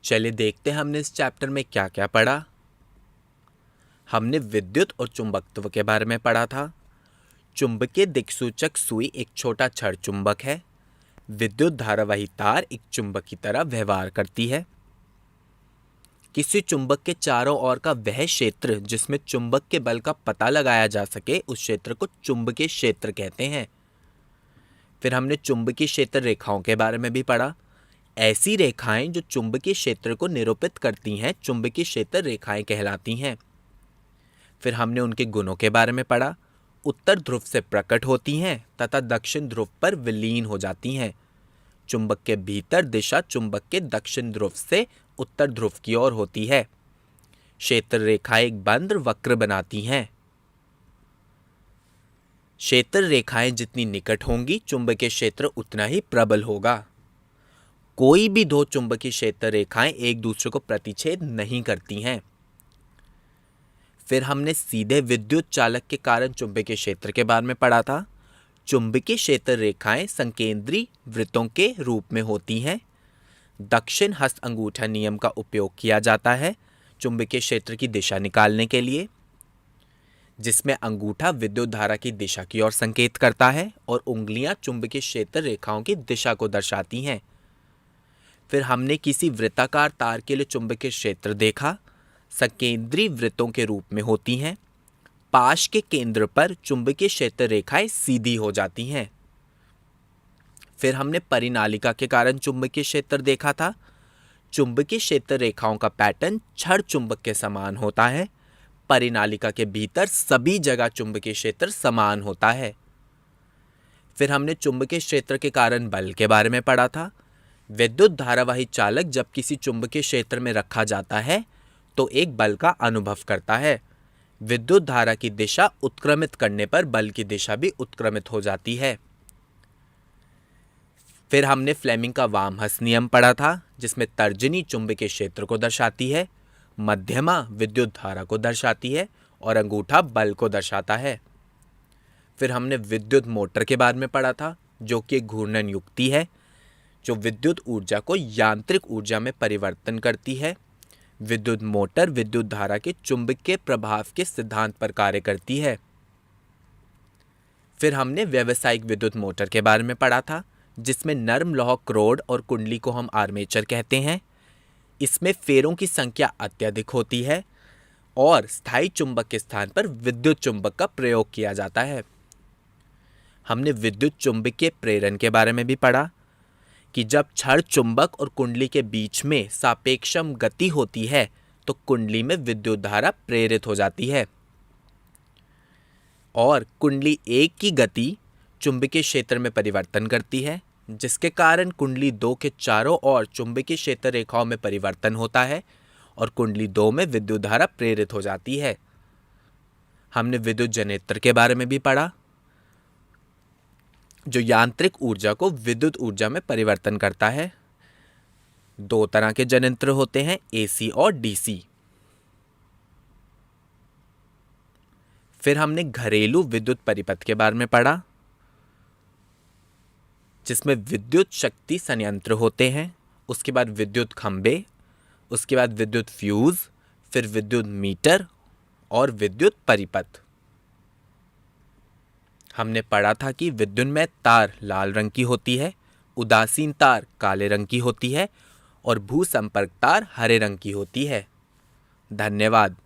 चलिए देखते हैं हमने इस चैप्टर में क्या क्या पढ़ा। हमने विद्युत और चुंबकत्व के बारे में पढ़ा था। चुंबकीय दिक्सूचक सुई एक छोटा छड़ चुंबक है। विद्युत धारावाही तार एक चुंबक की तरह व्यवहार करती है। किसी चुंबक के चारों ओर का वह क्षेत्र जिसमें चुंबक के बल का पता लगाया जा सके उस क्षेत्र को चुंबकीय क्षेत्र कहते हैं। फिर हमने चुंबकीय क्षेत्र रेखाओं के बारे में भी पढ़ा। ऐसी रेखाएं जो चुंबकीय क्षेत्र को निरूपित करती हैं चुंबकीय क्षेत्र रेखाएं कहलाती हैं। फिर हमने उनके गुणों के बारे में पढ़ा। उत्तर ध्रुव से प्रकट होती हैं तथा दक्षिण ध्रुव पर विलीन हो जाती हैं। चुंबक के भीतर दिशा चुंबक के दक्षिण ध्रुव से उत्तर ध्रुव की ओर होती है। क्षेत्र रेखाएं एक बंद वक्र बनाती हैं। क्षेत्र रेखाएं जितनी निकट होंगी चुंबकीय क्षेत्र उतना ही प्रबल होगा। कोई भी दो चुंबकीय क्षेत्र रेखाएं एक दूसरे को प्रतिच्छेद नहीं करती हैं। फिर हमने सीधे विद्युत चालक के कारण चुंबकीय क्षेत्र के बारे में पढ़ा था। चुंबकीय क्षेत्र रेखाएं संकेंद्री वृत्तों के रूप में होती हैं। दक्षिण हस्त अंगूठा नियम का उपयोग किया जाता है चुंबकीय क्षेत्र की दिशा निकालने के लिए, जिसमें अंगूठा विद्युत धारा की दिशा की ओर संकेत करता है और उंगलियां चुंबकीय क्षेत्र रेखाओं की दिशा को दर्शाती हैं। फिर हमने किसी वृत्ताकार तार के लिए चुंबकीय क्षेत्र देखा। संकेंद्री वृत्तों के रूप में होती हैं। पाश के केंद्र पर चुंबकीय क्षेत्र रेखाएं सीधी हो जाती हैं। फिर हमने परिनालिका के कारण चुंबकीय क्षेत्र देखा था। चुंबकीय क्षेत्र रेखाओं का पैटर्न छड़ चुंबक के समान होता है। परिनालिका के भीतर सभी जगह चुंबकीय क्षेत्र समान होता है। फिर हमने चुंबकीय क्षेत्र के कारण बल के बारे में पढ़ा था। विद्युत धारावाही चालक जब किसी चुंबकीय क्षेत्र में रखा जाता है तो एक बल का अनुभव करता है। विद्युत धारा की दिशा उत्क्रमित करने पर बल की दिशा भी उत्क्रमित हो जाती है। फिर हमने फ्लेमिंग का वामहस्त नियम पढ़ा था, जिसमें तर्जनी चुंबकीय क्षेत्र को दर्शाती है, मध्यमा विद्युत धारा को दर्शाती है और अंगूठा बल को दर्शाता है। फिर हमने विद्युत मोटर के बारे में पढ़ा था, जो कि एक घूर्णन युक्ति है जो विद्युत ऊर्जा को यांत्रिक ऊर्जा में परिवर्तन करती है। विद्युत मोटर विद्युत धारा के चुंबकीय प्रभाव के सिद्धांत पर कार्य करती है। फिर हमने व्यावसायिक विद्युत मोटर के बारे में पढ़ा था, जिसमें नर्म लौह क्रोड और कुंडली को हम आर्मेचर कहते हैं। इसमें फेरों की संख्या अत्यधिक होती है और स्थायी चुंबक के स्थान पर विद्युत चुंबक का प्रयोग किया जाता है। हमने विद्युत चुंबकीय प्रेरण के बारे में भी पढ़ा कि जब छड़ चुंबक और कुंडली के बीच में सापेक्षम गति होती है तो कुंडली में विद्युत धारा प्रेरित हो जाती है और कुंडली एक की गति चुंबकीय क्षेत्र में परिवर्तन करती है, जिसके कारण कुंडली 2 के चारों ओर चुंबकीय क्षेत्र रेखाओं में परिवर्तन होता है और कुंडली 2 में विद्युत धारा प्रेरित हो जाती है। हमने विद्युत जनरेटर के बारे में भी पढ़ा, जो यांत्रिक ऊर्जा को विद्युत ऊर्जा में परिवर्तन करता है। 2 तरह के जनरेटर होते हैं, एसी और डीसी। फिर हमने घरेलू विद्युत परिपथ के बारे में पढ़ा, जिसमें विद्युत शक्ति संयंत्र होते हैं, उसके बाद विद्युत खंभे, उसके बाद विद्युत फ्यूज, फिर विद्युत मीटर और विद्युत परिपथ। हमने पढ़ा था कि विद्युन्मय तार लाल रंग की होती है, उदासीन तार काले रंग की होती है और भू संपर्क तार हरे रंग की होती है। धन्यवाद।